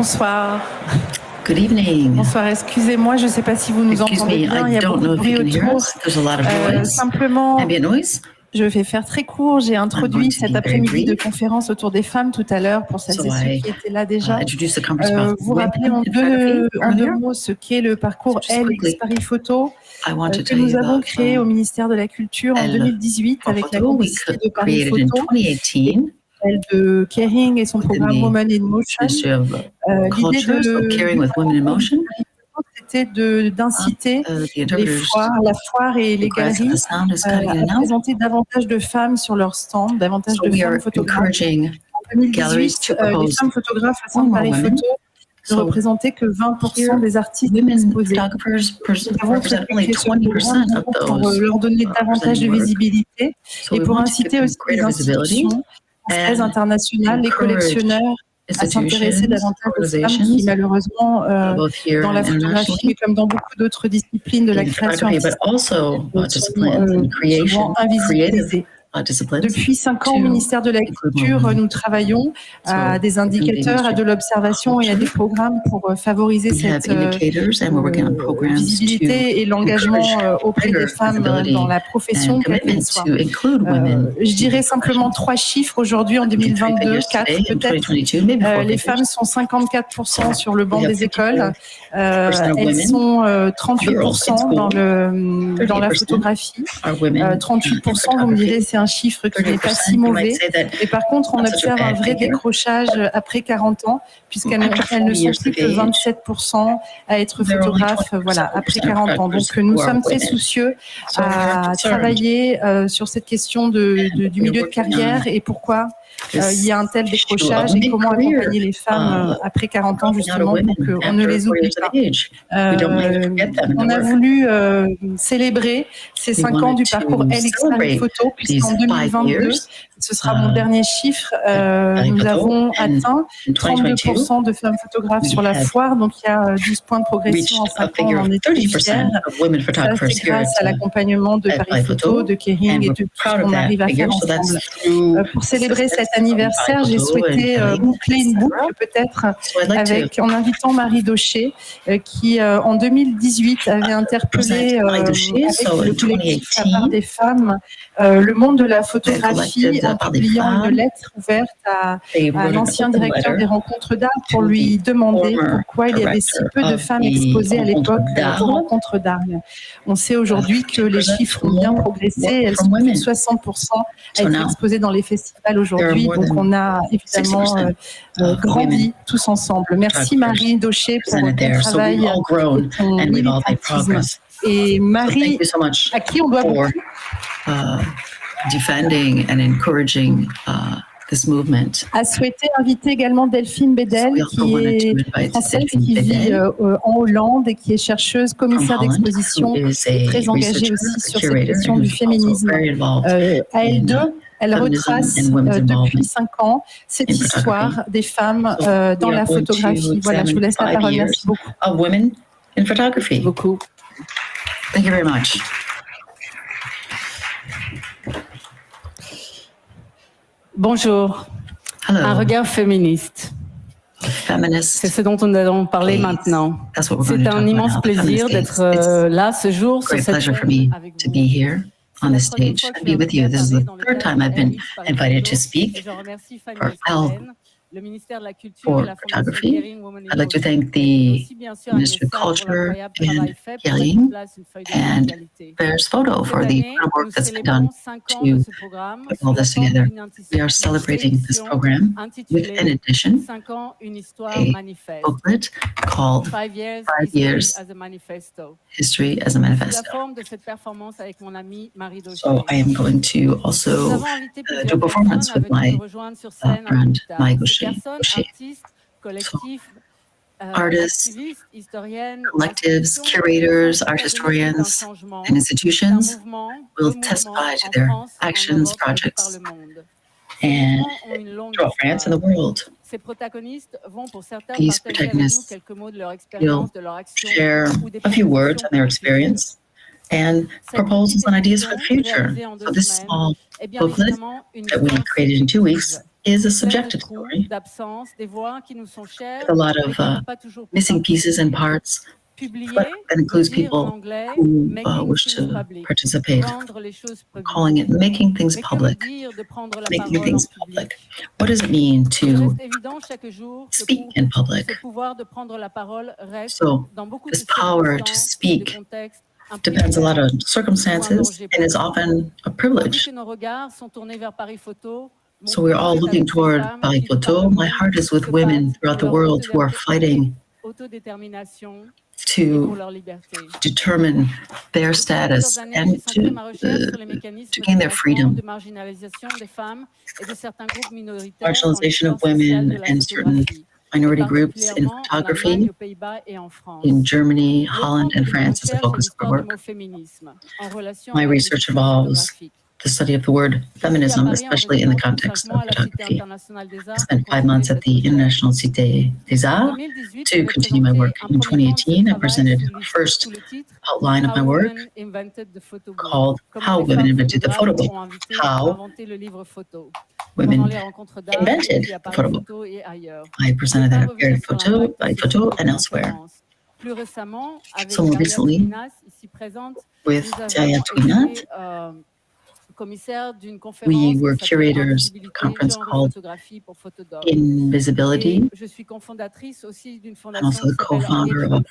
Bonsoir. Good evening. Bonsoir, excusez-moi, je ne sais pas si vous nous entendez bien, il y a beaucoup de bruit autour. Simplement, je vais faire très court. J'ai introduit cet après-midi de conférence autour des femmes tout à l'heure pour celles et ceux qui étaient là déjà. Vous rappelez en deux mots ce qu'est le parcours LX Paris Photo que nous avons créé au ministère de la Culture en 2018 avec la complicité de Paris Photo, de Kering et son programme Women in Motion. L'idée de c'était d'inciter la foire et les galeries à présenter davantage de femmes sur leur stand, davantage de femmes photographes. En 2018, les femmes photographes au sein de Paris Photo ne représentaient que 20% des artistes exposés. Nous avons fait pour leur donner davantage de visibilité et pour inciter aussi les institutions françaises internationales, les collectionneurs, à s'intéresser davantage aux femmes qui, malheureusement, dans la photographie, mais comme dans beaucoup d'autres disciplines de la création artistique, sont souvent invisibilisées. Depuis 5 ans, au ministère de la Culture, nous travaillons à des indicateurs, à de l'observation et à des programmes pour favoriser cette visibilité et l'engagement auprès des femmes dans la profession, quelle qu'elle soit. Je dirais simplement 3 chiffres aujourd'hui en 2022, 4 peut-être. Les femmes sont 54% sur le banc des écoles. Elles sont 38% dans la photographie. 38%, vous me direz, c'est un chiffre qui n'est pas si mauvais. Et par contre, on observe un vrai décrochage après 40 ans, puisqu'elles ne sont plus que 27% à être photographes après 40 ans. Donc, nous sommes très soucieux à travailler sur cette question du milieu de carrière et pourquoi il y a un tel décrochage et comment accompagner les femmes après 40 ans justement pour qu'on ne les oublie pas. On a voulu célébrer ces 5 ans du parcours LX Paris Photo puisqu'en 2022, ce sera mon dernier chiffre, nous avons atteint 32% de femmes photographes sur la foire, donc il y a 12 points de progression en 5 ans, on en est très fiers. Ça, c'est grâce à l'accompagnement de Paris Photo, de Kering et de tout ce qu'on arrive à faire ensemble. Pour célébrer cet anniversaire, j'ai souhaité boucler une boucle peut-être en invitant Marie Daucher qui en 2018 avait interpellé avec le collectif La part des femmes le monde de la photographie en publiant une lettre ouverte à l'ancien directeur des rencontres d'art pour lui demander pourquoi il y avait si peu de femmes exposées à l'époque aux rencontres d'art. On sait aujourd'hui que les chiffres ont bien progressé, elles sont plus de 60% à être exposées dans les festivals aujourd'hui, donc on a évidemment grandi tous ensemble. Merci Marie Daucher pour ton travail et ton militantisme. Et Marie, à qui on doit beaucoup defending and encouraging this movement. A souhaité inviter également Delphine Bédel, qui est française, qui vit en Hollande et qui est chercheuse, commissaire d'exposition, et très engagée aussi sur cette question du féminisme. À elle deux, elle retrace depuis 5 ans cette histoire des femmes dans la photographie. Voilà, je vous laisse la parole. Merci beaucoup. Of women in photography. Beaucoup. Thank you very much. Bonjour. Hello. Un regard féministe. C'est ce dont nous allons parler maintenant. C'est un immense plaisir d'être là ce jour sur cette scène avec vous. On this stage and be with you. This is the 3rd time I've been invited to speak for photography. I'd like to thank the Ministry of Culture and Kering and Bear's Photo for the work that's been done to put all this together. We are celebrating this program with, in addition, a booklet called 5 Years History as a Manifesto. So I am going to also do a performance with my friend, Mai Gaucher. So, artists, collectives, curators, art historians, and institutions will testify to their actions, projects, and throughout France and the world. These protagonists will share a few words on their experience and proposals and ideas for the future. So this small booklet that we created in 2 weeks is a subjective story with a lot of missing pieces and parts, but that includes people who wish to participate, calling it making things public. Making things public. What does it mean to speak in public? So this power to speak depends a lot on circumstances and is often a privilege. So we're all looking toward Paris Photo. My heart is with women throughout the world who are fighting to determine their status and to gain their freedom. Marginalization of women and certain minority groups in photography in Germany, Holland, and France is the focus of our work. My research involves the study of the word feminism, especially in the context of photography. I spent 5 months at the International Cité des Arts to continue my work. In 2018, I presented the first outline of my work called How Women Invented the Photo Book. How Women Invented the Photo Book. I presented that at Paris Photo and elsewhere. So more recently, with Taya Twinat, we were curators of a conference called Invisibility. I'm also the co-founder of a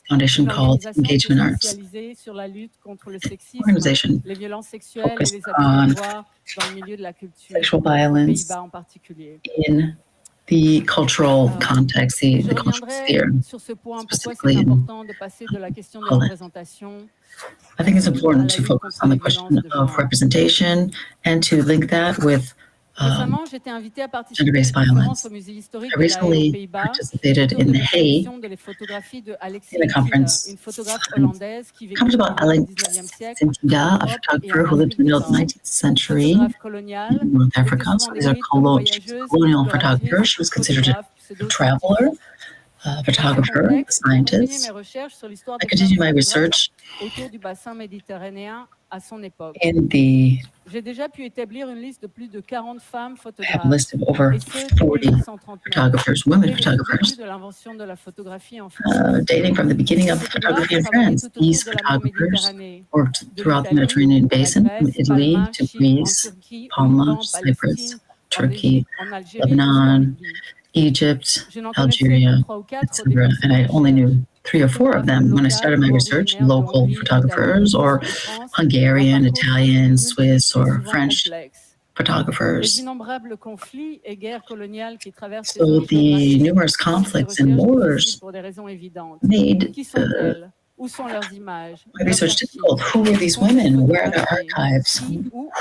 foundation called Engagement Arts, an organization focused on sexual violence in the cultural context, the cultural sphere, specifically in Holland. I think it's important to focus on the question of representation and to link that with gender-based violence. I recently participated in The Hague in a conference about Alexandria, a photographer who lived in the middle of the 19th century in North Africa. So these are colonial photographers. She was considered a traveler, a photographer, a scientist. I continued my research in the I have a list of over 40 photographers, women photographers, dating from the beginning of photography in France. These photographers worked throughout the Mediterranean basin, from Italy to Greece, Palma, Cyprus, Turkey, Lebanon, Egypt, Algeria, etc. And I only knew 3 or 4 of them when I started my research, local photographers or Hungarian, Italian, Swiss, or French photographers. So the numerous conflicts and wars made my research difficult. Who were these women? Where are their archives?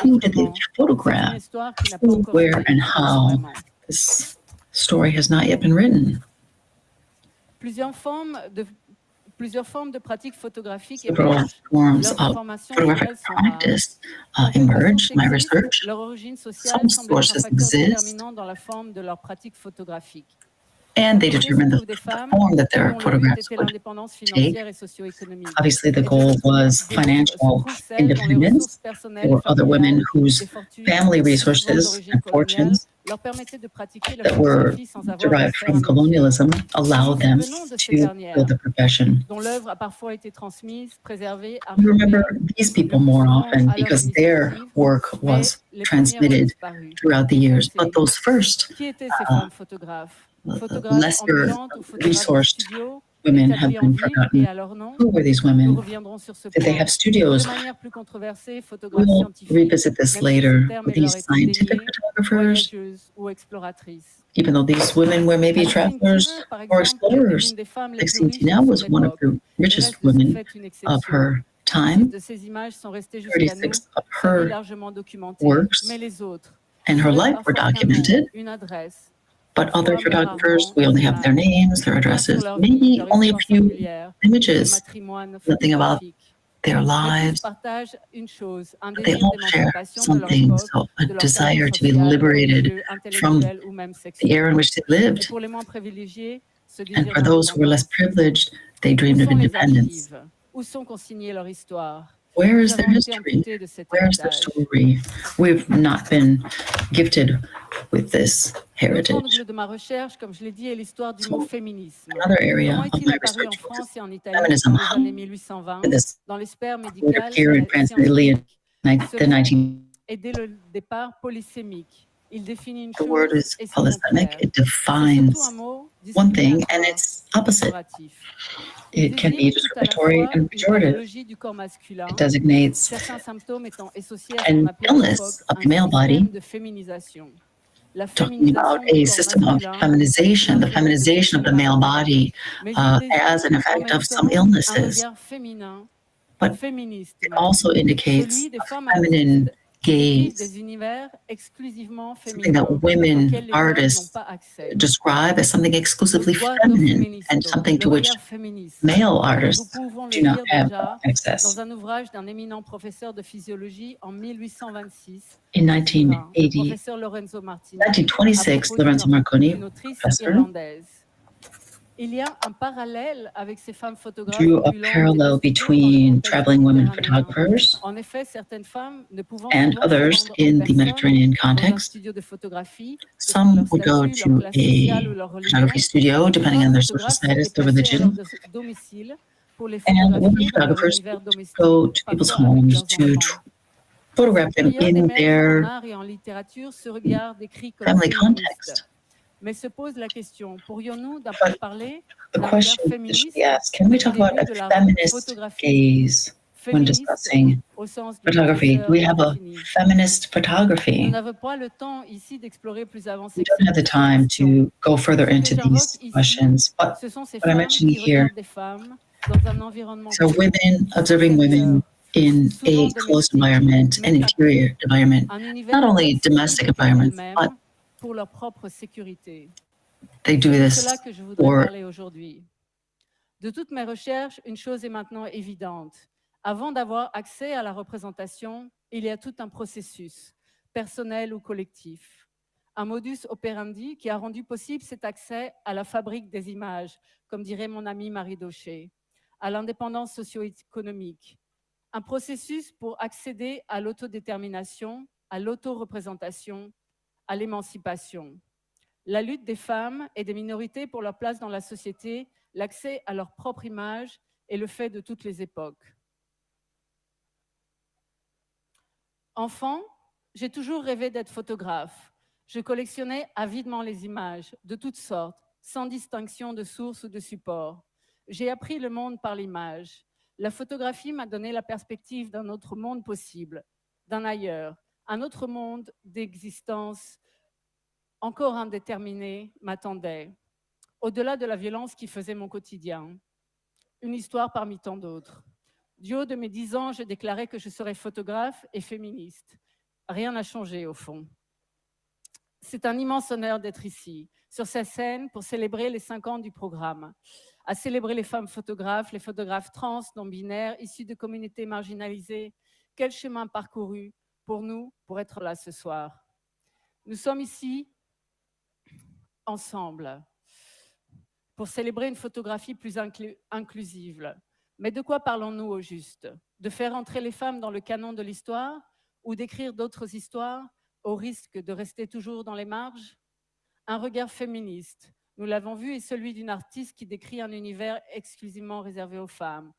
Who did they photograph? Who, where, and how? This story has not yet been written. Several forms of photographic practice emerged in my research. Some sources exist, and they determined the form that their photographs would take. Obviously, the goal was financial independence. There were other women whose family resources and fortunes that were derived from colonialism allowed them to build a profession. We remember these people more often because their work was transmitted throughout the years. But those first lesser resourced women have been forgotten. Who were these women? Did they have studios? We'll revisit this later. Were these scientific photographers? Even though these women were maybe travelers or explorers. Alexandria Tina was one of the richest women of her time. 36 of her works and her life were documented. But other photographers, we only have their names, their addresses, maybe only a few images, nothing about their lives. But they all share something, so a desire to be liberated from the era in which they lived. And for those who were less privileged, they dreamed of independence. Where is their history? Where is their story? We've not been gifted with this heritage. L'autre angle de ma recherche, comme je l'ai dit, est l'histoire du mot féminisme. Another area Comment of est-il my apparu en research France was et en Italie feminism. dans les How années did 1820, this dans les sphères word médicales appear in et France in Italy in scientifiques? the Ce mot 19 est dès le départ polysémique. Il définit une The word chose is et son polysemic. contraire. It C'est defines surtout un mot one thing and discriminatoire its et opposite. péjoratif. It can be Désigne tout à la discriminatory fois and une pejorative. pathologie du corps masculin, It designates certains symptômes étant associés à ce qu'on an appelait à l'époque illness of un the male body, système de féminisation. La talking about féminisation du a corps system of masculin feminization, the avec l'intérêt de feminization of the male séparer. body Mais il désigne as an en effect même of some temps un illnesses. regard féminin, But féministe it même, also indicates celui des a femmes feminine artistes qui décrivent gaze, des univers exclusivement something that féminins women auxquels les hommes n'ont artists pas accès. describe as something Lo exclusively sguardo feminine and femministo, something le to which regard féministe. male Nous artists pouvons do le not lire have déjà access. dans un ouvrage d'un éminent professeur de physiologie en 1826, In le 1980, professeur Lorenzo Martini, à 1926, propos Lorenzo Marconi, d'une autrice professor, irlandaise. Il y a un parallèle avec ces femmes photographes drew a ambulantes parallel et des studios dans le between contexte traveling women méditerranéen. photographers En effet, certaines femmes ne pouvant and souvent se others rendre en in the personne Mediterranean dans un context. studio de photographie, de par Some leur would go statut, leur to classe sociale ou a leur photography religion, studio, les depending femmes on their social photographes se status, their déplaçaient à leur religion, domicile pour les and women photographier dans leur photographers univers would domestique, go to people's parfois avec homes leurs to enfants. À photograph cette them période in émerge en their art et en littérature ce regard décrit comme family féministe. context. Mais se pose la question, pourrions-nous But parler the d'un regard question that should féministe be asked, can we du talk about début a de la feminist photographie gaze when féministe discussing au sens du photography? Do professeur we have a Martini? feminist Nous photography? n'avons pas le temps ici d'explorer plus avancé We don't have the ces time questions. to go further Ce que into j'invoque these ici, questions, but ce sont ces what I'm femmes mentioning qui here regardent des femmes dans un environnement are women observing women in a closed environment, an interior environment, un univers not only aussi domestic libre environments, but qu'elles-mêmes pour leur propre sécurité. they do C'est de this cela que je voudrais for parler aujourd'hui. De toutes mes recherches, une chose est maintenant évidente. Avant d'avoir accès à la représentation, il y a tout un processus, personnel ou collectif. Un modus operandi qui a rendu possible cet accès à la fabrique des images, comme dirait mon amie Marie Daucher, à l'indépendance socio-économique. Un processus pour accéder à l'autodétermination, à l'autoreprésentation, à l'émancipation. La lutte des femmes et des minorités pour leur place dans la société, l'accès à leur propre image est le fait de toutes les époques. Enfant, j'ai toujours rêvé d'être photographe. Je collectionnais avidement les images, de toutes sortes, sans distinction de source ou de support. J'ai appris le monde par l'image. La photographie m'a donné la perspective d'un autre monde possible, d'un ailleurs, un autre monde d'existence encore indéterminé m'attendait, au-delà de la violence qui faisait mon quotidien. Une histoire parmi tant d'autres. Du haut de mes 10 ans, je déclarais que je serais photographe et féministe. Rien n'a changé au fond. C'est un immense honneur d'être ici, sur cette scène, pour célébrer les 5 ans du programme, à célébrer les femmes photographes, les photographes trans, non-binaires, issus de communautés marginalisées. Quel chemin parcouru pour nous, pour être là ce soir. Nous sommes ici ensemble pour célébrer une photographie plus inclusive. Mais de quoi parlons-nous au juste? De faire entrer les femmes dans le canon de l'histoire ou d'écrire d'autres histoires au risque de rester toujours dans les marges? Un regard féministe, nous l'avons vu, est celui d'une artiste qui décrit un univers exclusivement réservé aux femmes.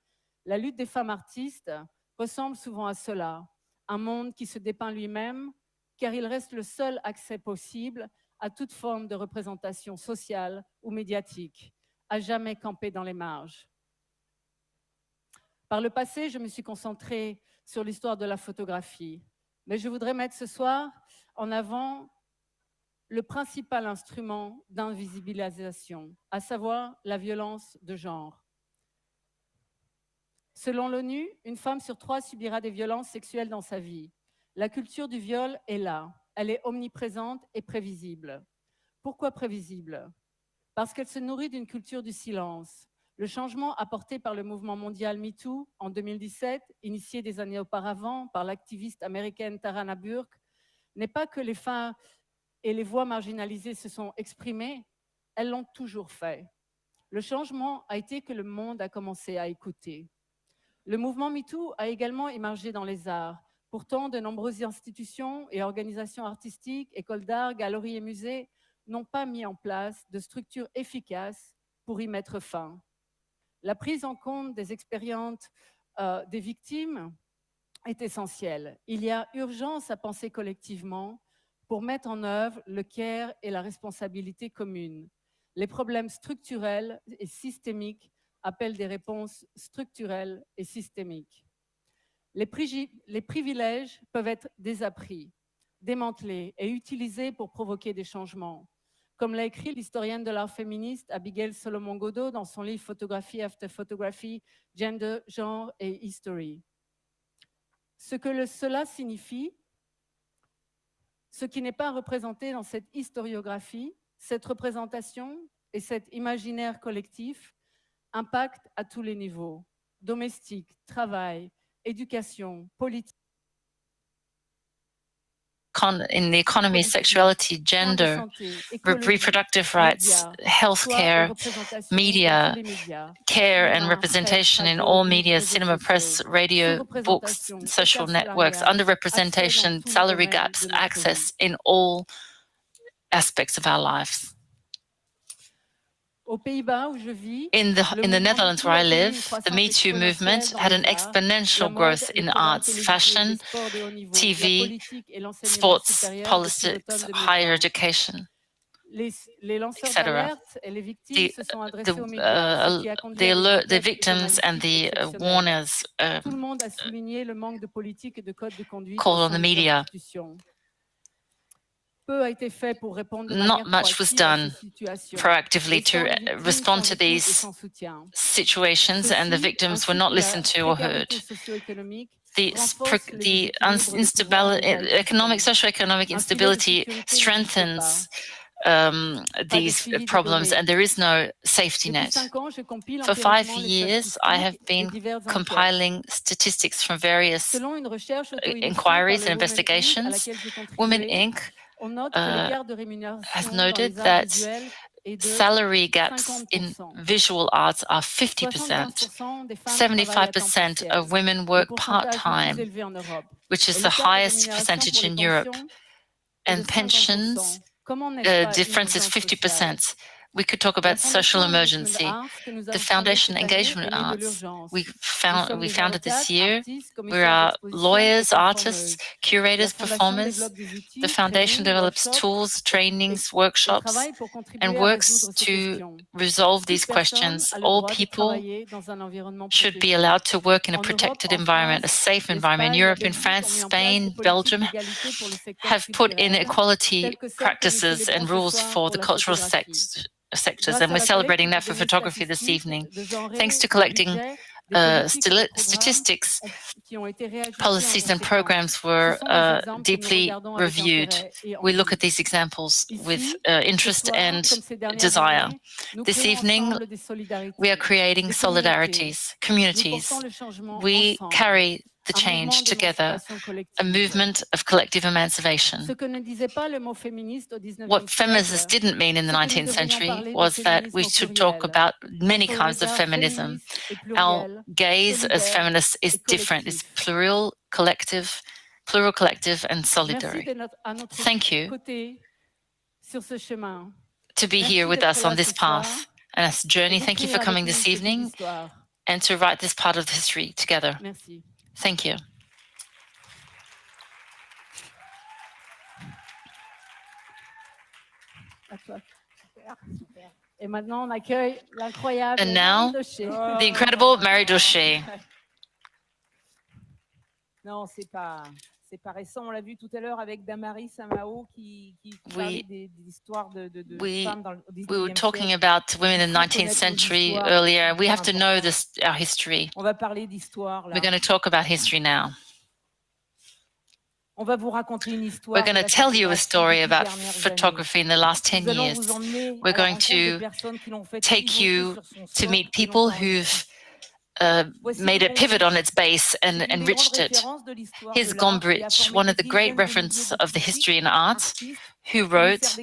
La lutte des femmes artistes ressemble souvent à cela, un monde qui se dépeint lui-même, car il reste le seul accès possible à toute forme de représentation sociale ou médiatique, à jamais camper dans les marges. Par le passé, je me suis concentrée sur l'histoire de la photographie, mais je voudrais mettre ce soir en avant le principal instrument d'invisibilisation, à savoir la violence de genre. Selon l'ONU, une femme sur 3 subira des violences sexuelles dans sa vie. La culture du viol est là. Elle est omniprésente et prévisible. Pourquoi prévisible? Parce qu'elle se nourrit d'une culture du silence. Le changement apporté par le mouvement mondial MeToo en 2017, initié des années auparavant par l'activiste américaine Tarana Burke, n'est pas que les femmes et les voix marginalisées se sont exprimées, elles l'ont toujours fait. Le changement a été que le monde a commencé à écouter. Le mouvement MeToo a également émergé dans les arts, Pourtant, de nombreuses institutions et organisations artistiques, écoles d'art, galeries et musées n'ont pas mis en place de structures efficaces pour y mettre fin. La prise en compte des expériences des victimes est essentielle. Il y a urgence à penser collectivement pour mettre en œuvre le care et la responsabilité commune. Les problèmes structurels et systémiques appellent des réponses structurelles et systémiques. Les privilèges peuvent être désappris, démantelés et utilisés pour provoquer des changements, comme l'a écrit l'historienne de l'art féministe Abigail Solomon-Godot dans son livre Photography After Photography, Gender, Genre et History. Ce que cela signifie, ce qui n'est pas représenté dans cette historiographie, cette représentation et cet imaginaire collectif impactent à tous les niveaux, domestique, travail, éducation, politique. In the economy, sexuality, gender, reproductive rights, healthcare, media, care and representation in all media, cinema, press, radio, books, social networks, underrepresentation, salary gaps, access in all aspects of our lives. In the Netherlands, where I live, the Me Too movement had an exponential growth in arts, fashion, TV, sports, politics, higher education, etc. The victims and the warners called on the media. Not much was done proactively to respond to these situations, and the victims were not listened to or heard. The economic, socioeconomic instability strengthens these problems, and there is no safety net. For 5 years, I have been compiling statistics from various inquiries and investigations. Women Inc. Has noted that salary gaps in visual arts are 50%. 75% of women work part-time, which is the highest percentage in Europe. And pensions difference is 50%. We could talk about social emergency. The Foundation Engagement Arts, we founded this year. We are lawyers, artists, curators, performers. The foundation develops tools, trainings, workshops, and works to resolve these questions. All people should be allowed to work in a protected environment, a safe environment. Europe, in France, Spain, Belgium have put in equality practices and rules for the cultural sectors, and we're celebrating that for photography this evening. Thanks to collecting statistics, policies and programs were deeply reviewed. We look at these examples with interest and desire. This evening, we are creating solidarities, communities. We carry the change together, a movement of collective emancipation. What feminists didn't mean in the 19th century was that we should talk about many kinds of feminism. Our gaze as feminists is different, it's plural, collective, and solidary. Thank you to be here with us on this path and this journey. Thank you for coming this evening and to write this part of the history together. Thank you. And now, the incredible Marie Daucher. Non, c'est pas récent. On l'a vu tout à l'heure avec Damari Samao qui parlait des histoires de femmes dans le 19e siècle. We were talking about women in the 19th century earlier. We have to know our history. On va parler d'histoire là. We're going to talk about history now. On va vous raconter une histoire. We're going to tell you a story about photography in the last 10 years. We're going to take you to meet people who've made a pivot on its base and enriched it. Here's Gombrich, one of the great references of the history in art, who wrote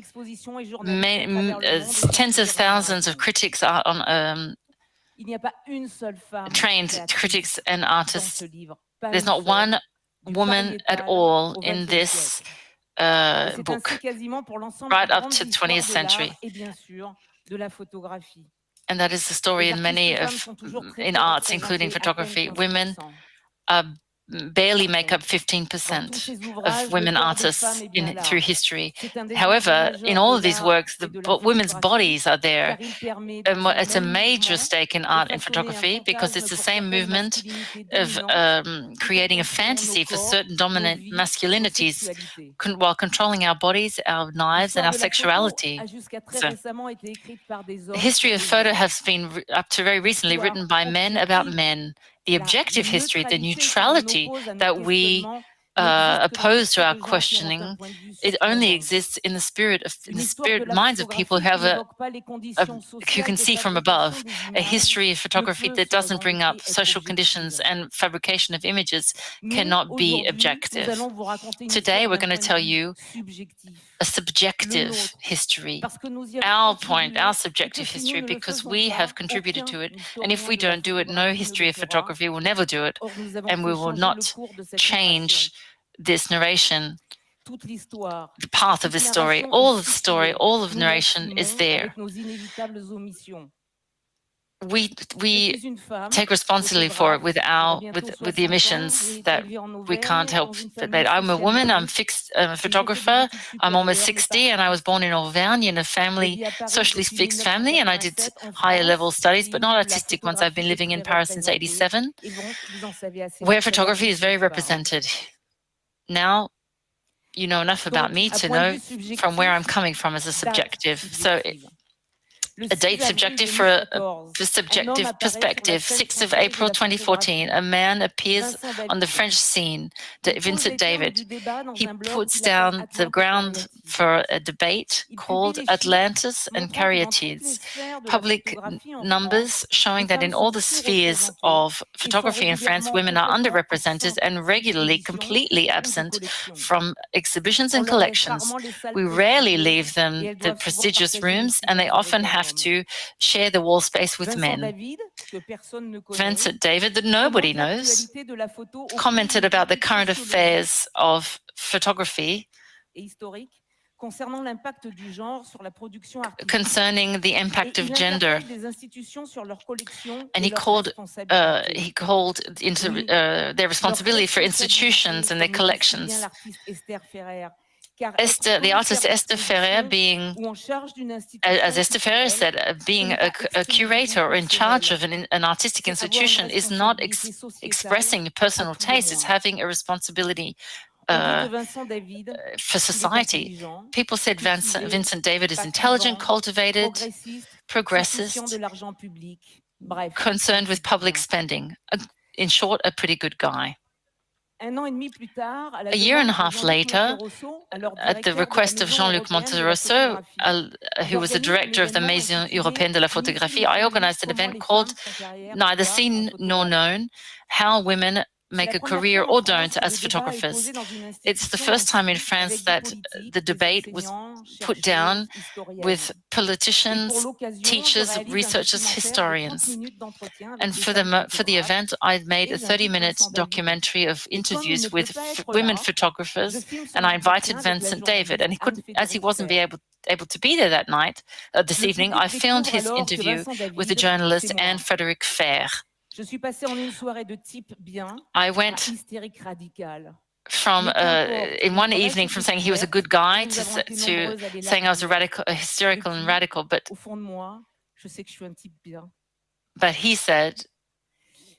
tens of thousands of critics trained critics and artists. There's not one woman at all in this book, right up to 20th century. And that is the story in many in arts, including photography. Women barely make up 15% of women artists through history. However, in all of these works, women's bodies are there. It's a major stake in art and photography because it's the same movement of creating a fantasy for certain dominant masculinities while controlling our bodies, our lives, and our sexuality. So, the history of photo has been, up to very recently, written by men about men. The objective history, the neutrality that we oppose to our questioning, it only exists in the spirit minds of people who can see from above. A history of photography that doesn't bring up social conditions and fabrication of images cannot be objective. Today, we're going to tell you a subjective history, our subjective history, because we have contributed to it. And if we don't do it, no history of photography will never do it. And we will not change this narration, the path of this story. All of the story, all of narration is there. We take responsibility for it with the omissions that we can't help. I'm a woman. I'm a photographer. I'm almost 60, and I was born in Auvergne in a socially fixed family, and I did higher level studies, but not artistic ones. I've been living in Paris since '87, where photography is very represented. Now, you know enough about me to know from where I'm coming from as a subjective. So. A date subjective for the subjective perspective. 6th of April 2014, a man appears on the French scene, Vincent David. He puts down the ground for a debate called Atlantis and Caryatides. Public numbers showing that in all the spheres of photography in France, women are underrepresented and regularly completely absent from exhibitions and collections. We rarely leave them the prestigious rooms, and they often have to share the wall space with men. Vincent David, that nobody knows, commented about the current affairs of photography concerning the impact of gender, and he called into their responsibility for institutions and their collections. The artist Esther Ferrer, as Esther Ferrer said, being a curator or in charge of an artistic institution is not expressing personal taste, it's having a responsibility for society. People said Vincent David is intelligent, cultivated, progressist, concerned with public spending. In short, a pretty good guy. A year and a half later, at the request of Jean-Luc Monterosso, who was the director of the Maison Européenne de la Photographie, I organized an event called Neither Seen Nor Known, How Women Make a Career or Don't as Photographers. It's the first time in France that the debate was put down with politicians, teachers, researchers, historians. And for the event, I made a 30-minute documentary of interviews with women photographers, and I invited Vincent David. And he wasn't able to be there that night, this evening, I filmed his interview with the journalist Anne-Frédérique Fer. I went from in one evening from saying he was a good guy to saying I was hysterical and radical, but he said,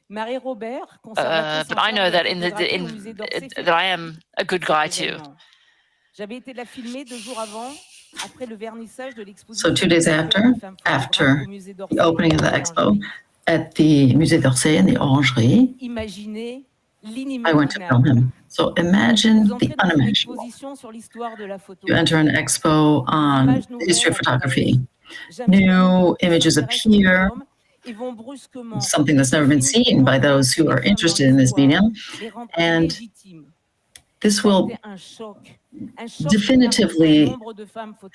but I know that that I am a good guy too. So 2 days after the opening of the expo at the Musée d'Orsay in the Orangerie, I went to film him. So imagine the unimaginable. You enter an expo on the history of photography. New images appear, something that's never been seen by those who are interested in this medium. And this will definitively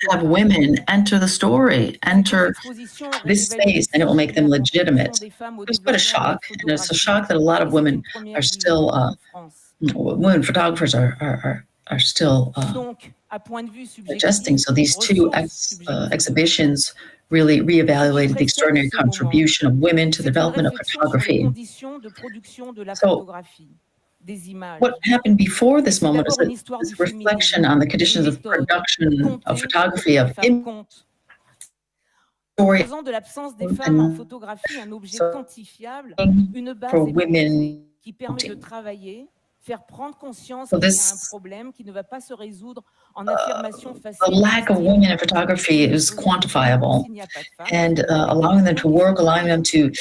have women enter the story, enter this space, and it will make them legitimate. It's quite a shock, and it's a shock that a lot of women are still women photographers are still adjusting. So these two exhibitions really reevaluated the extraordinary contribution of women to the development of photography. So what happened before this moment is this reflection on the conditions of production of photography, of faisant de l'absence des femmes en photographie un objet quantifiable, une base qui permet de travailler, faire prendre conscience qu'il y a un problème qui ne va pas se résoudre en affirmation facile. The lack of women in photography is quantifiable, and allowing them to work, allowing them to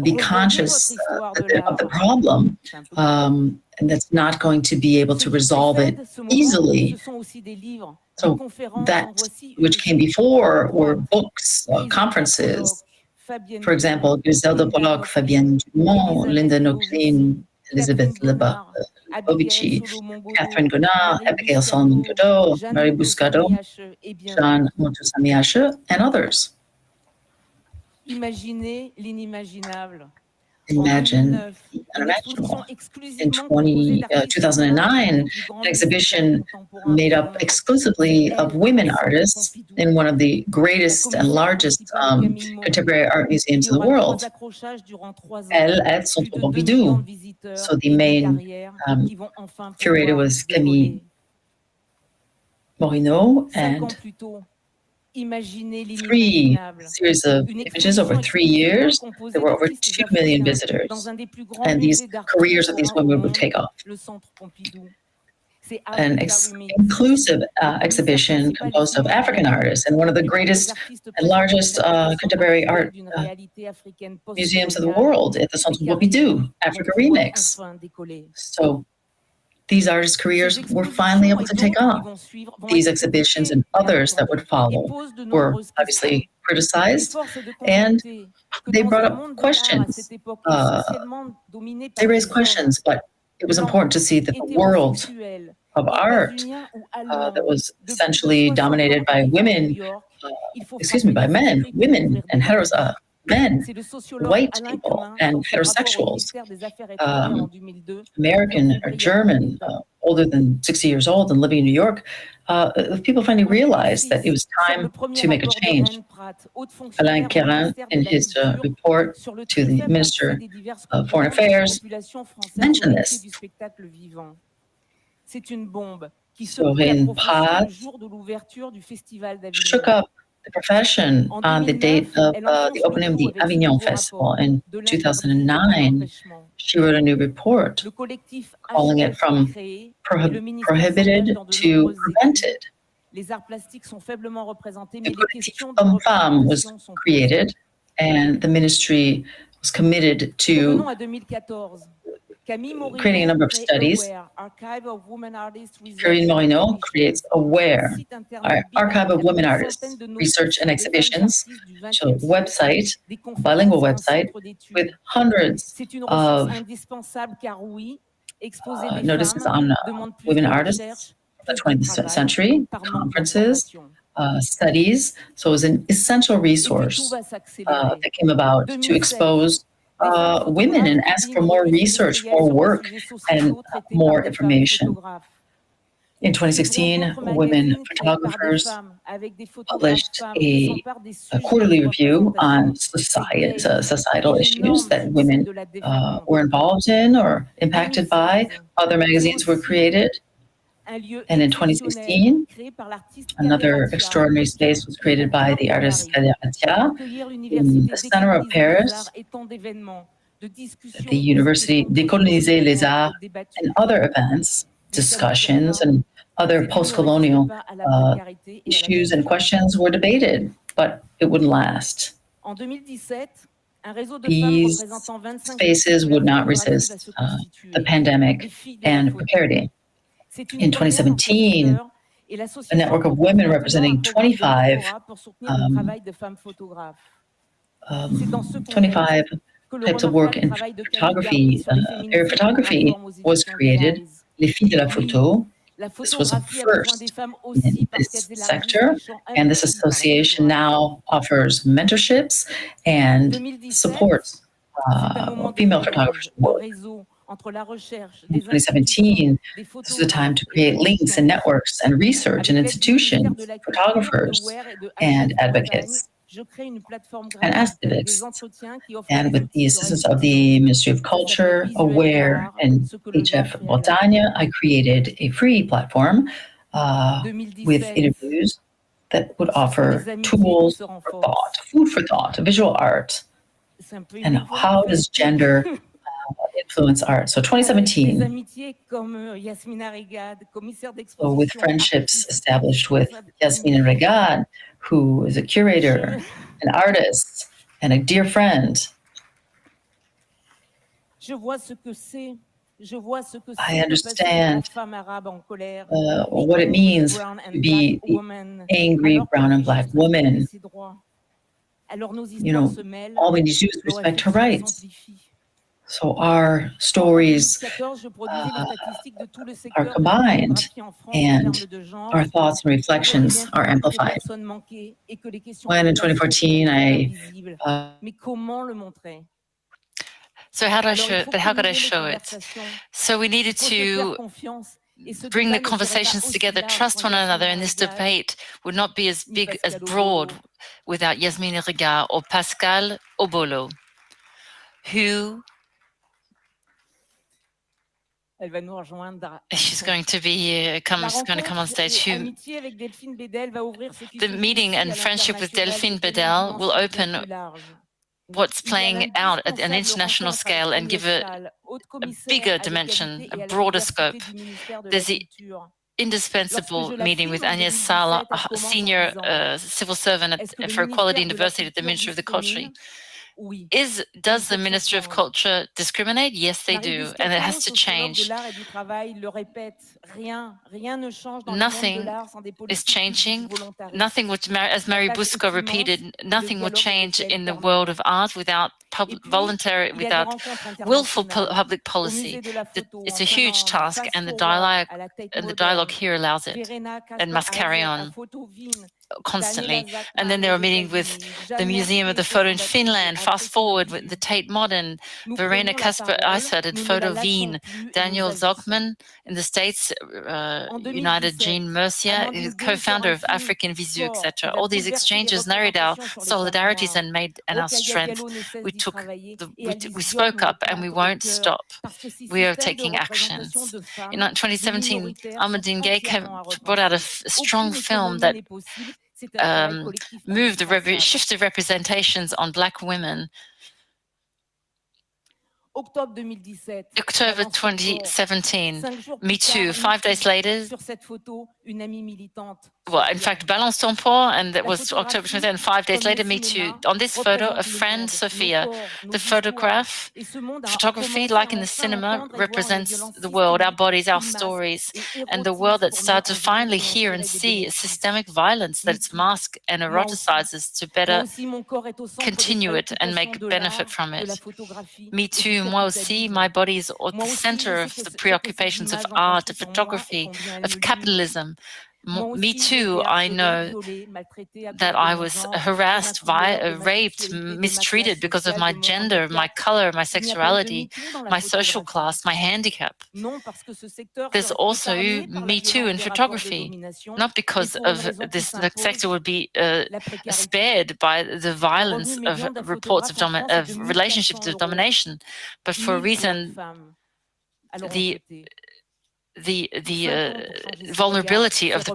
be conscious of the problem, and that's not going to be able to resolve it easily. So that which came before were books, conferences. For example, Griselda Pollock, Fabienne Dumont, Linda Nochlin, Elizabeth Lebovici, Catherine Gonard, Abigail Solomon Godot, Marie Buscado, Jean Montoussamy-Hache, and others. Imaginez l'inimaginable. Imagine the unimaginable. In 2009, an exhibition made up exclusively of women artists in one of the greatest and largest contemporary art museums in the world, Elle at Centre Pompidou. So the main curator was Camille Morino, and 3 series of images over 3 years. There were over 2 million visitors, and these careers of these women would take off. An inclusive exhibition composed of African artists and one of the greatest and largest contemporary art museums of the world at the Centre Pompidou, Africa Remix. So these artists' careers were finally able to take off. These exhibitions and others that would follow were obviously criticized, and they brought up questions. They raised questions, but it was important to see that the world of art that was essentially dominated by women, by men, women and men, white people and heterosexuals, American or German, older than 60 years old and living in New York, people finally realized that it was time to make a change. Alain Quérin, in his report to the Minister of Foreign Affairs, mentioned this. Sorin Prat shook up the profession on the date of the opening of the Avignon Festival in 2009. She wrote a new report calling it from prohibited to prevented. The Collectif Homme Femme was created, and the ministry was committed to creating a number of studies. Karine Morino creates AWARE, Archive of Women Artists, Research and Exhibitions, a website, a bilingual website, with hundreds of notices on women artists of the 20th century, conferences, studies. So it was an essential resource that came about to expose women and ask for more research, more work, and more information. In 2016, women photographers published a quarterly review on societal issues that women were involved in or impacted by. Other magazines were created. And in 2016, another extraordinary space was created by the artist Atia in the center of Paris, at the University Décoloniser les Arts, and other events, discussions, and other post-colonial issues and questions were debated, but it wouldn't last. These spaces would not resist the pandemic and precarity. In 2017, a network of women representing 25 types of work in photography, air photography was created, Les Filles de la Photo. This was a first in this sector, and this association now offers mentorships and supports female photographers' work. In 2017, this is the time to create links and networks and research and institutions, photographers and advocates and activists. And with the assistance of the Ministry of Culture, Aware, and HF Bretagne, I created a free platform with interviews that would offer tools for thought, food for thought, visual art, and how does gender influence art. So 2017, so with friendships established with Yasmine Regad, who is a curator, an artist, and a dear friend. I understand what it means to be the angry brown and black woman. You know, all we need to do is respect her rights. So our stories are combined and our thoughts and reflections are amplified. When in 2014 So how do I show it? But how could I show it? So we needed to bring the conversations together, trust one another, and this debate would not be as big, as broad without Yasmine Regard or Pascal Obolo, who she's going to be going to come on stage. Who the meeting and friendship with Delphine Bedel will open what's playing out at an international scale and give a bigger dimension, a broader scope. There's the indispensable meeting with Agnès Sala, a senior civil servant for Equality and Diversity at the Ministry of the Culture. Does the Ministry of Culture discriminate? Yes, they do, and it has to change. Nothing is changing. Nothing would, as Mary Busco repeated, nothing will change in the world of art without voluntary, without willful public policy. It's a huge task, and the dialogue here allows it and must carry on constantly. And then there are meetings with the Museum of the Photo in Finland, Fast Forward with the Tate Modern, Verena Kasper Eisert at Photo Wien, Daniel Zogman in the States, United Jean Mercier, co-founder of African Visu, etc. All these exchanges narrowed our solidarities and our strength. We spoke up and we won't stop. We are taking actions. In 2017, Ahmadine Gay brought out a strong film that shifted representations on Black women. October 2017, Me Too. 5 days later, well, in fact, Balance ton poids, and that was October 2017, and 5 days later, Me Too. On this photo, a friend, Sophia, the photography, like in the cinema, represents the world, our bodies, our stories, and the world that starts to finally hear and see systemic violence that it's masked and eroticizes to better continue it and make benefit from it. Me Too, moi aussi, my body is at the center of the preoccupations of art, of photography, of capitalism. Me Too, I know that I was harassed, raped, mistreated because of my gender, my color, my sexuality, my social class, my handicap. There's also Me Too in photography, not because of this, the sector would be spared by the violence of reports of relationships of domination, but for a reason, the vulnerability of the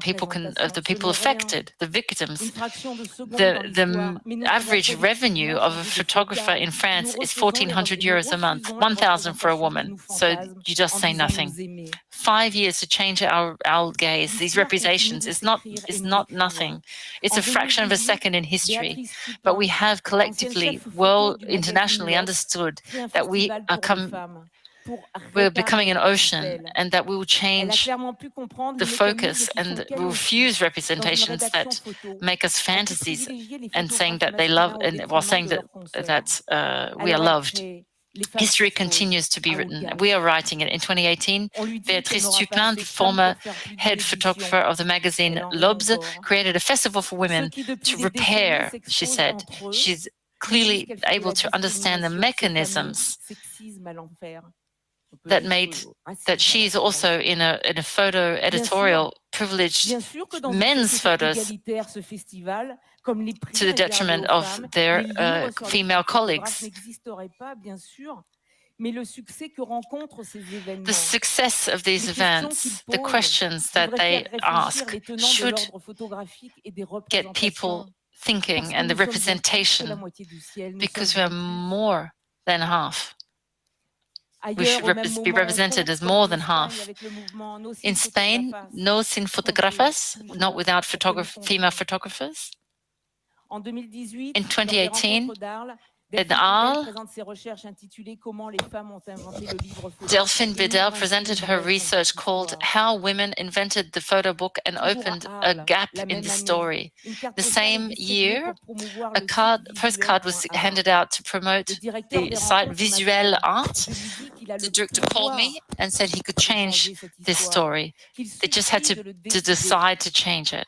people affected, the victims. The average revenue of a photographer in France is 1,400 euros a month, 1,000 for a woman. So you just say nothing. 5 years to change our gaze, these representations is not nothing. It's a fraction of a second in history, but we have collectively, internationally understood that we're becoming an ocean, and that we will change the focus and will refuse representations that make us fantasies and saying that they love, and while saying that we are loved. History continues to be written. We are writing it. In 2018, Béatrice Tupin, the former head photographer of the magazine L'Obs, created a festival for women to repair, she said. She's clearly able to understand the mechanisms that made that she's also in a photo editorial privileged men's photos to the detriment of their female colleagues. The success of these events, the questions that they ask, should get people thinking, and the representation, because we are more than half. We should be represented as more than half. In Spain, no sin fotógrafas, not without female photographers. In 2018, in Arles, Delphine Bedel presented her research called How Women Invented the Photo Book and Opened a Gap in the Story. The same year, a postcard was handed out to promote the site Visuel Art. The director called me and said he could change this story. They just had to decide to change it.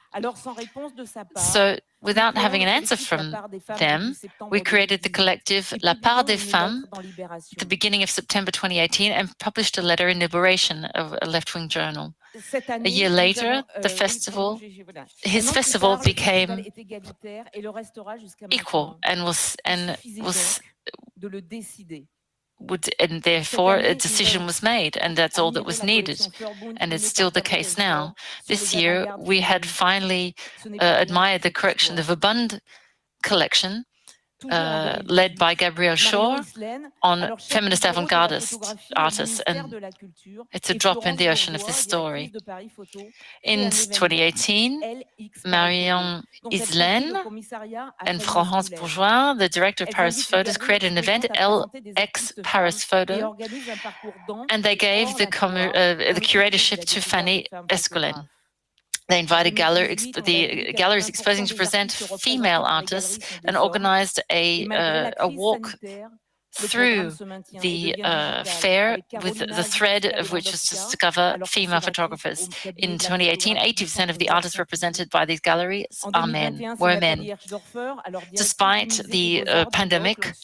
So, without having an answer from them, we created the collective La Part des Femmes at the beginning of September 2018 and published a letter in Liberation, of a left-wing journal. A year later, his festival became equal and therefore a decision was made, and that's all that was needed, and it's still the case now. This year, we had finally admired the correction, the Verbund collection, led by Gabrielle Shaw on feminist avant-garde artists, and it's a drop in the ocean of this story. In 2018, Marion Islaine and Florence Bourgeois, the director of Paris Photos, created an event, LX Paris Photo, and they gave the curatorship to Fanny Escolène. They invited the galleries exposing to present female artists and organized a walk through the fair with the thread of which was to discover female photographers. In 2018, 80% of the artists represented by these galleries were men. Despite the pandemic,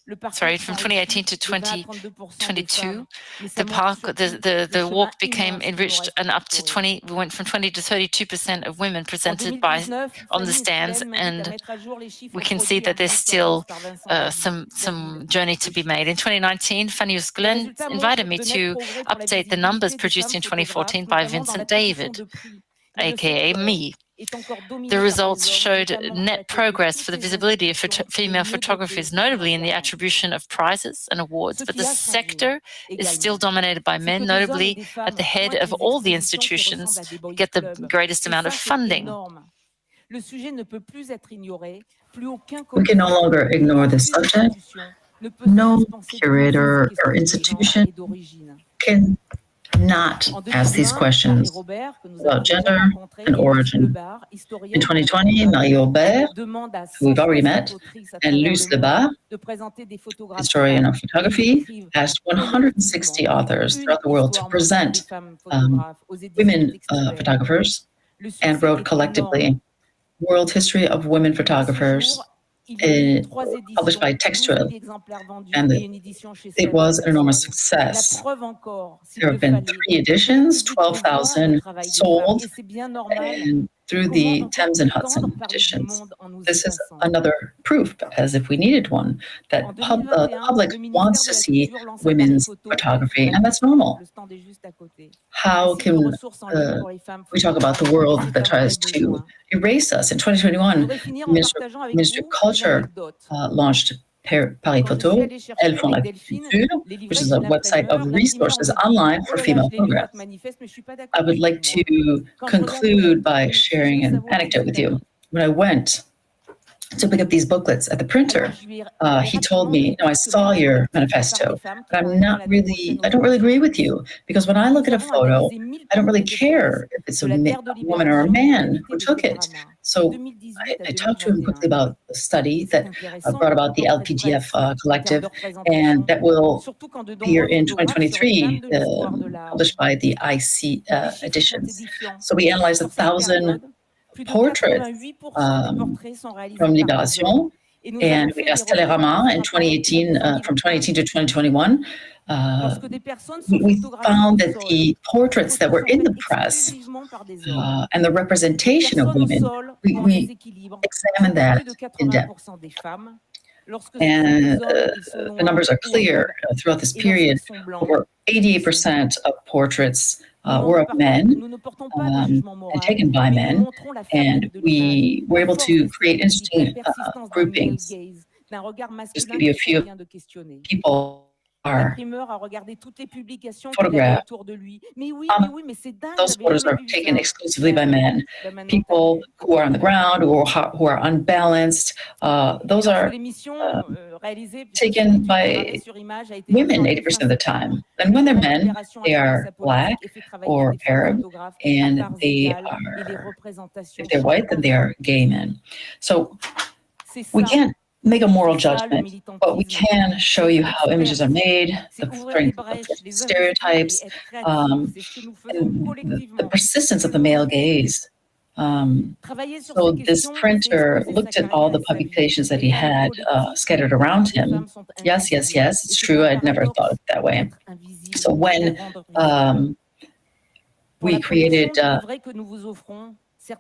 from 2018 to 2022, the walk became enriched, and we went from 20 to 32% of women presented on the stands, and we can see that there's still some journey to be made. In 2019, Fanny Escolène invited me to update the numbers produced in 2014 by Vincent David, aka me. The results showed net progress for the visibility of female photographies, notably in the attribution of prizes and awards, but the sector is still dominated by men, notably at the head of all the institutions who get the greatest amount of funding. We can no longer ignore this subject. No curator or institution can not ask these questions about gender and origin. In 2020, Marie Aubert, who we've already met, and Luce Lebar, historian of photography, asked 160 authors throughout the world to present women photographers, and wrote collectively World History of Women Photographers, published by Textuel, and it was an enormous success. There have been 3 editions, 12,000 sold, and through the Thames and Hudson editions. This is another proof, as if we needed one, that the public wants to see women's photography, and that's normal. How can we talk about the world that tries to erase us? In 2021, Ministry of Culture launched Paris Photo, Elles font la culture, which is a website of resources online for female photographs. I would like to conclude by sharing an anecdote with you. When I went to pick up these booklets at the printer, he told me, I saw your manifesto, but I don't really agree with you, because when I look at a photo, I don't really care if it's a woman or a man who took it. So I talked to him quickly about a study that brought about the LPDF collective, and that will appear in 2023, published by the IC editions. So we analyzed 1,000 portraits from Libération, and we asked Télérama in 2018, from 2018 to 2021. We found that the portraits that were in the press and the representation of women, we examined that in depth. And the numbers are clear throughout this period. Over 88% of portraits were of men and taken by men, and we were able to create interesting groupings. Just give you a few people are photographed. Those photos are taken exclusively by men. People who are on the ground or who are unbalanced, those are taken by women 80% of the time. And when they're men, they are Black or Arab, and they are, if they're white, then they are gay men. So we can't make a moral judgment, but we can show you how images are made, the strength of stereotypes, and the persistence of the male gaze. So this printer looked at all the publications that he had scattered around him. Yes, it's true. I'd never thought of it that way. So when we created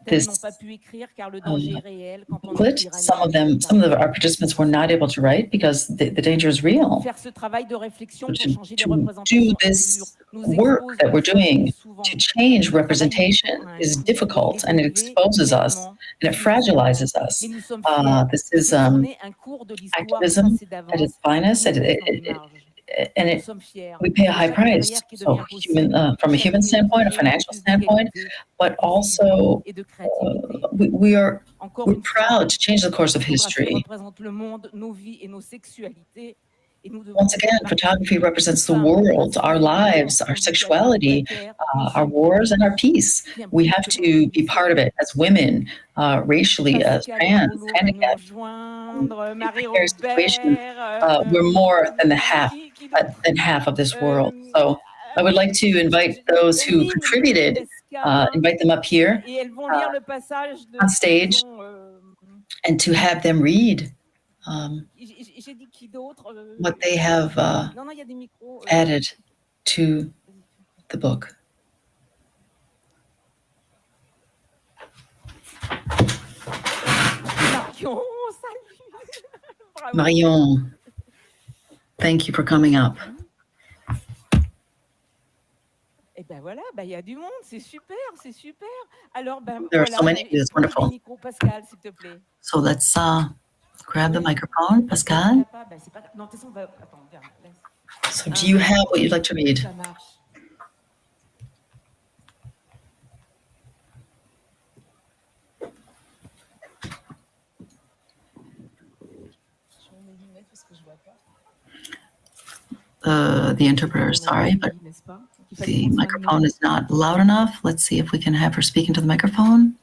this booklet, some of our participants were not able to write because the danger is real. To do this work that we're doing to change representation is difficult, and it exposes us and it fragilizes us. This is activism at its finest, and we pay a high price. So, from a human standpoint, a financial standpoint, but also we're proud to change the course of history. Once again, photography represents the world, our lives, our sexuality, our wars, and our peace. We have to be part of it as women, racially, as trans, handicapped. In precarious situations, we're more than half of this world. So I would like to invite those who contributed, invite them up here on stage, and to have them read what they have added to the book. Marion, thank you for coming up. There are so many of you, it's wonderful. So let's grab the microphone, Pascal. So do you have what you'd like to read? The interpreter, sorry, but the microphone is not loud enough. Let's see if we can have her speak into the microphone.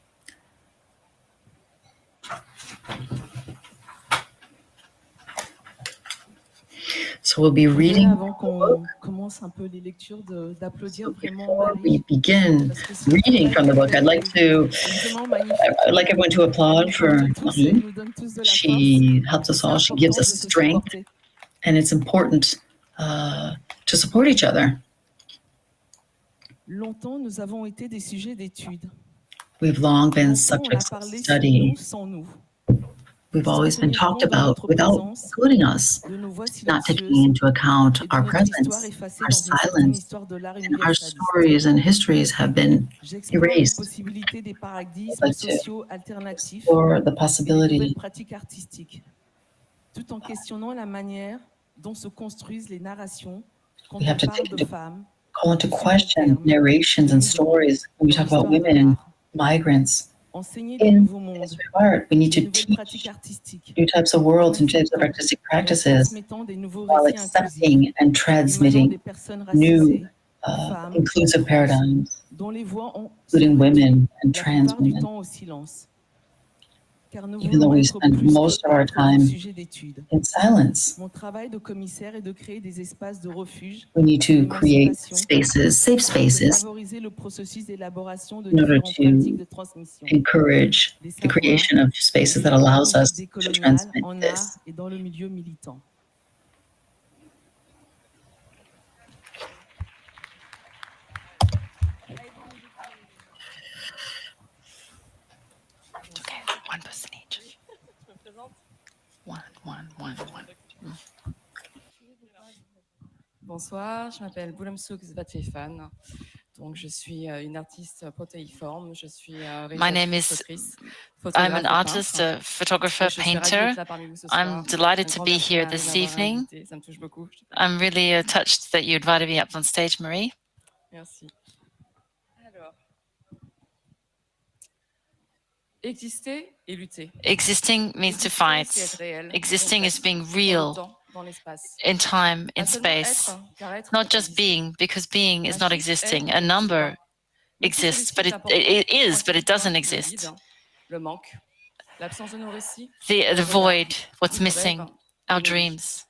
So we'll be reading. Before we begin reading from the book, I'd like everyone to applaud for Marie. She helps us all. She gives us strength, and it's important to support each other. We've long been subjects of study. We've always been talked about without including us, not taking into account our presence, our silence, and our stories and histories have been erased. I'd like to explore the possibility we have to call into question narrations and stories when we talk about women, migrants. In this regard, we need to teach new types of worlds and types of artistic practices while accepting and transmitting new inclusive paradigms, including women and trans women. even though we spend most of our time in silence. We need to create spaces, safe spaces, in order to encourage the creation of spaces that allows us to transmit this. Okay, one person each. One. Bonsoir, je m'appelle Boulamsouk Zvatfefan. Donc, je suis une artiste protéiforme. Je suis My name is, I'm an artist, a photographer, painter. I'm delighted to be here this evening. I'm really touched that you invited me up on stage, Marie. Merci. Alors, exister et lutter. Existing means to fight. Existing is being real in time, in space. Not just being, because being is not existing. A number exists, but it is, but it doesn't exist. The void, what's missing, our dreams.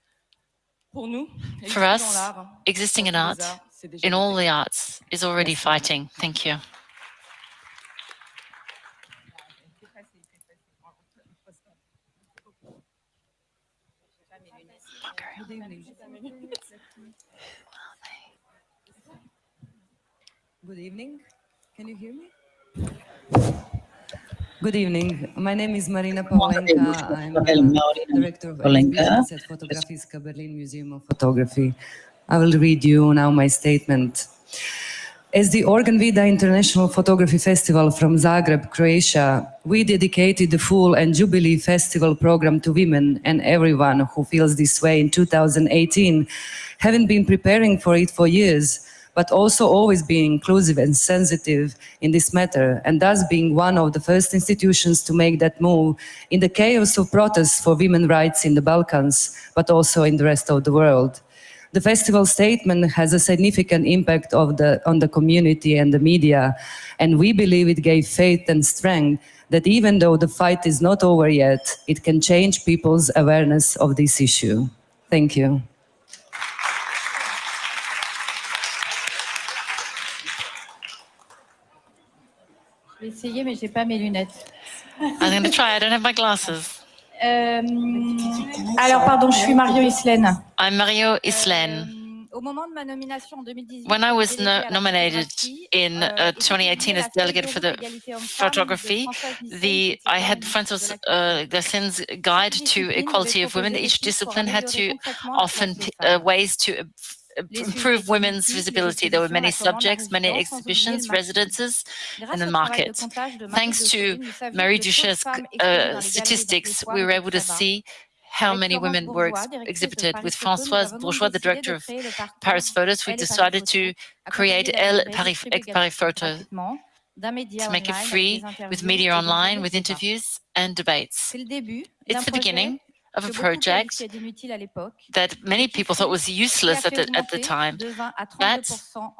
For us, existing in art, in all the arts, is already fighting. Thank you. Good evening. Can you hear me? Good evening. My name is Marina Pavlenka. I'm director of exhibitions at Fotografiska Berlin Museum of Photography. I will read you now my statement. As the Organ Vida International Photography Festival from Zagreb, Croatia, we dedicated the full and Jubilee Festival program to women and everyone who feels this way in 2018, having been preparing for it for years, but also always being inclusive and sensitive in this matter, and thus being one of the first institutions to make that move in the chaos of protests for women's rights in the Balkans, but also in the rest of the world. The festival statement has a significant impact on the community and the media, and we believe it gave faith and strength that even though the fight is not over yet, it can change people's awareness of this issue. Thank you. Je vais essayer, mais j'ai pas mes lunettes. I'm going to try. I don't have my glasses. Alors, pardon, je suis Mario Islaine. I'm Mario Islaine. Au moment de ma nomination en 2018, when I was nominated in 2018 as delegate for the photography, I had Francois Glassens guide to equality of women. Each discipline had to often ways to improve women's visibility. There were many subjects, many exhibitions, residences, and the market. Thanks to Marie Duchesne's statistics, we were able to see how many women were exhibited. With Françoise Bourgeois, the director of Paris Photos, we decided to create Paris Photo to make it free with media online, with interviews and debates. It's the beginning of a project that many people thought was useless at the time. That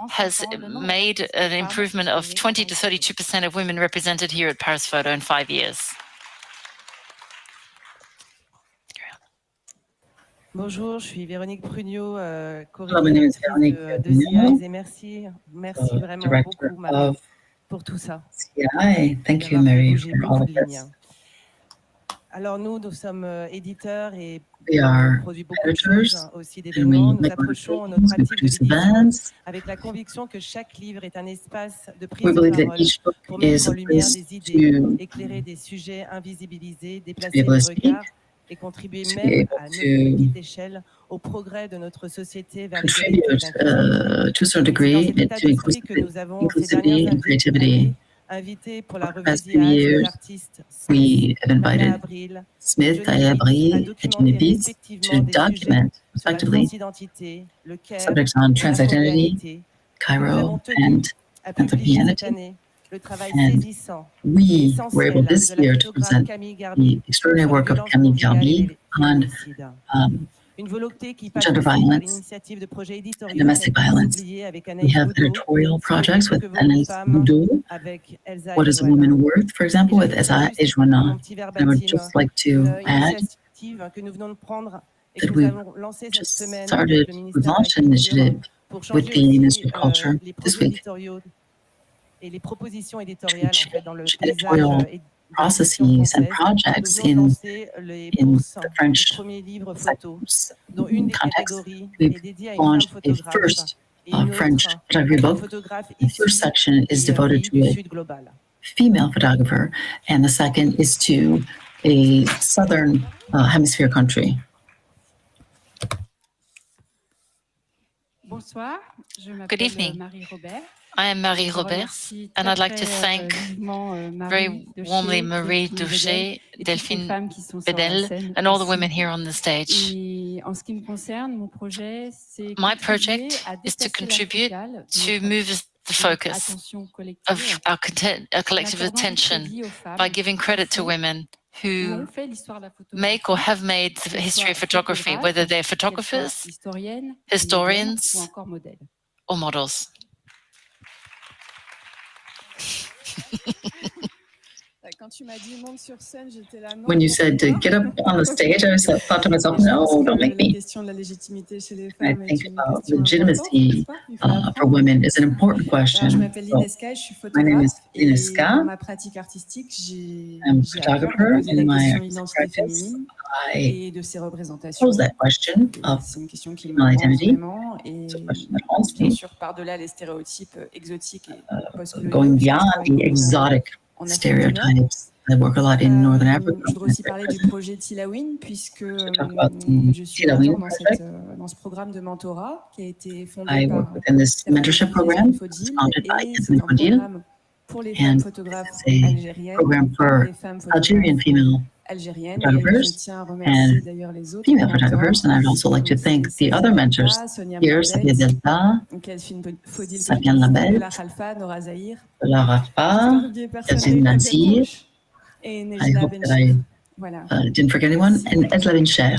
has made an improvement of 20 to 32% of women represented here at Paris Photo in 5 years. Bonjour, je suis Véronique Prugnot, coordinatrice de CIAIS, et merci vraiment beaucoup, Marie, pour tout ça. Thank you, Mary, for all of this. Alors nous sommes éditeurs et produisons beaucoup de choses, aussi d'événements. Nous approchons notre pratique de l'édition avec la conviction que chaque livre est un espace de prise de parole pour mettre en lumière des idées, éclairer des sujets invisibilisés, déplacer les regards et contribuer même à notre petite échelle au progrès de notre société vers l'égalité. To a certain degree, to inclusivity and creativity. Invité pour la revue d'IAS, we have invited Smith, Aya Abril, and Genevieve to document, effectively, subjects on transidentity, Cairo, and anthropocentricity. And we were able this year to present the extraordinary work of Camille Garbi on gender violence, and domestic violence. We have editorial projects with Anaïs Boudou, What is a Woman Worth, for example, with Eza Ejwana. I would just like to add that we've launched an initiative with the Ministry of Culture this week to change editorial processes and projects in the French context. We've launched a first French photography book. The first section is devoted to a female photographer, and the second is to a southern hemisphere country. Good evening. I am Marie Robert, and I'd like to thank very warmly Marie Douchet, Delphine Bedel, and all the women here on the stage. My project is to contribute to move the focus of our collective attention by giving credit to women who make or have made the history of photography, whether they're photographers, historians, or models. When you said to get up on the stage, I thought to myself, no, don't make me. I think about legitimacy for women is an important question. So, my name is Ineska. I'm a photographer in my practice. I pose that question of female identity. It's a question that haunts me. Going beyond the exotic stereotypes. I work a lot in Northern Africa. Je voudrais aussi parler du projet Tilawin, puisque je suis dans ce programme de mentorat qui a été fondé par this mentorship program founded by Anthony Fodil, pour les femmes photographes algériennes, les femmes Algerian female photographers and female photographers, and I'd also like to thank the other mentors here, Sabia Delta, Sabian Label, Lara Rafa, Yazin Nazir. I hope that I didn't forget anyone, and Eslavin Cher.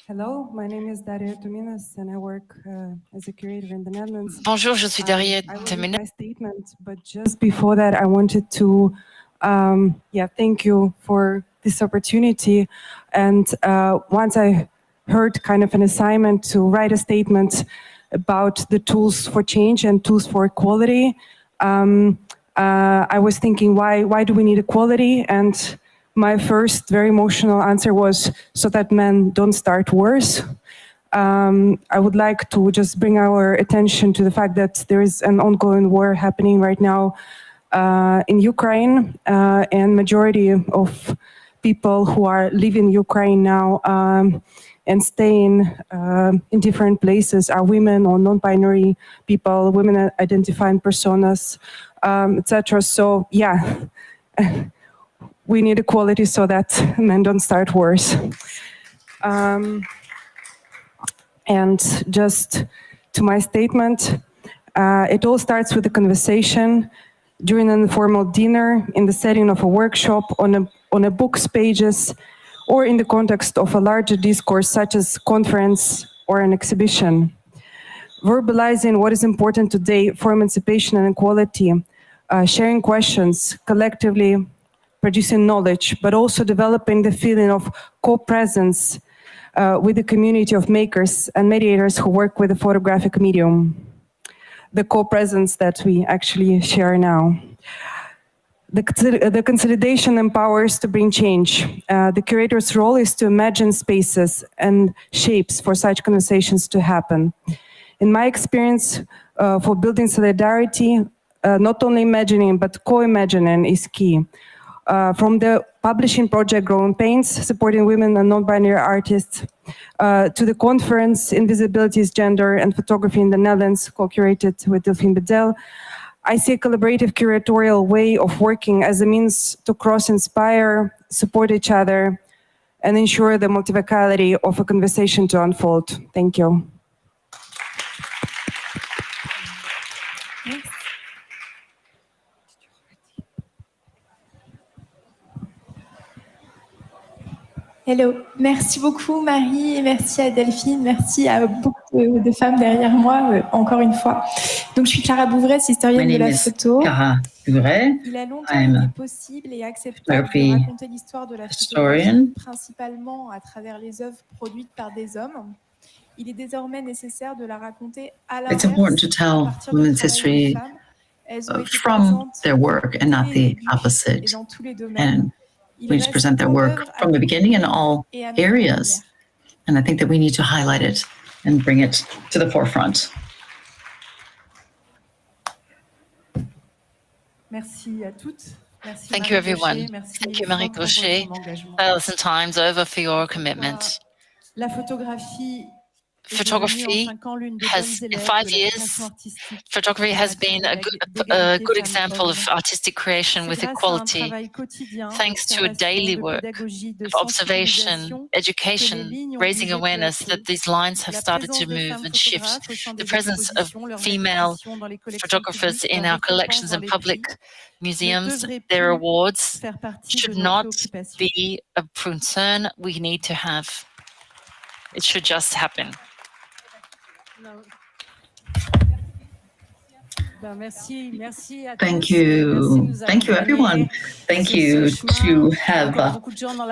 Hello, my name is Daria Tuminas, and I work as a curator in the Netherlands. Bonjour, je suis Daria Tuminas. My statement, but just before that, I wanted to, thank you for this opportunity. And once I heard kind of an assignment to write a statement about the tools for change and tools for equality, I was thinking, why do we need equality? And my first very emotional answer was so that men don't start wars. I would like to just bring our attention to the fact that there is an ongoing war happening right now in Ukraine, and majority of people who are leaving Ukraine now and staying in different places are women or non-binary people, women identifying personas, etc. So yeah, we need equality so that men don't start wars. And just to my statement, it all starts with a conversation during an informal dinner in the setting of a workshop on a book's pages, or in the context of a larger discourse such as conference or an exhibition. Verbalizing what is important today for emancipation and equality, sharing questions, collectively producing knowledge, but also developing the feeling of co-presence with the community of makers and mediators who work with the photographic medium. The co-presence that we actually share now. The consolidation empowers to bring change. The curator's role is to imagine spaces and shapes for such conversations to happen. In my experience, for building solidarity, not only imagining, but co-imagining is key. From the publishing project Growing Pains, supporting women and non-binary artists, to the conference Invisibilities, Gender and Photography in the Netherlands, co-curated with Delphine Bedel, I see a collaborative curatorial way of working as a means to cross-inspire, support each other, and ensure the multivocality of a conversation to unfold. Thank you. Hello, merci beaucoup Marie et merci à Delphine, merci à beaucoup de femmes derrière moi, encore une fois. Donc je suis Clara Bouvret, historienne de la photo. Il a longtemps été possible et acceptable de raconter l'histoire de la photographie, principalement à travers les œuvres produites par des hommes. Il est désormais nécessaire de la raconter à l'inverse, It's important to tell women's history from their work and not the opposite. And we need to present their work from the beginning in all areas. And I think that we need to highlight it and bring it to the forefront. Merci à toutes. Merci Thank you, everyone. Thank you, Marie Gaucher, 1,000 times over for your commitment. La photographie Photography has, in 5 years, photography has been a good example of artistic creation with equality, thanks to a daily work of observation, education, raising awareness that these lines have started to move and shift. The presence of female photographers in our collections and public museums, their awards, should not be a concern we need to have. It should just happen. Thank you. Thank you, everyone. Thank you to have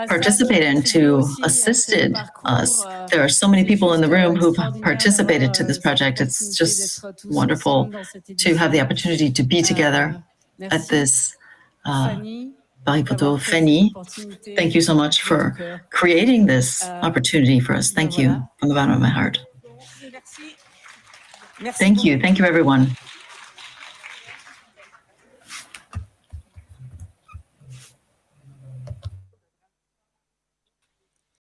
participated and to assisted us. There are so many people in the room who've participated to this project. It's just wonderful to have the opportunity to be together at this Paris Photo. Fanny, thank you so much for creating this opportunity for us. Thank you from the bottom of my heart. Thank you. Thank you, everyone.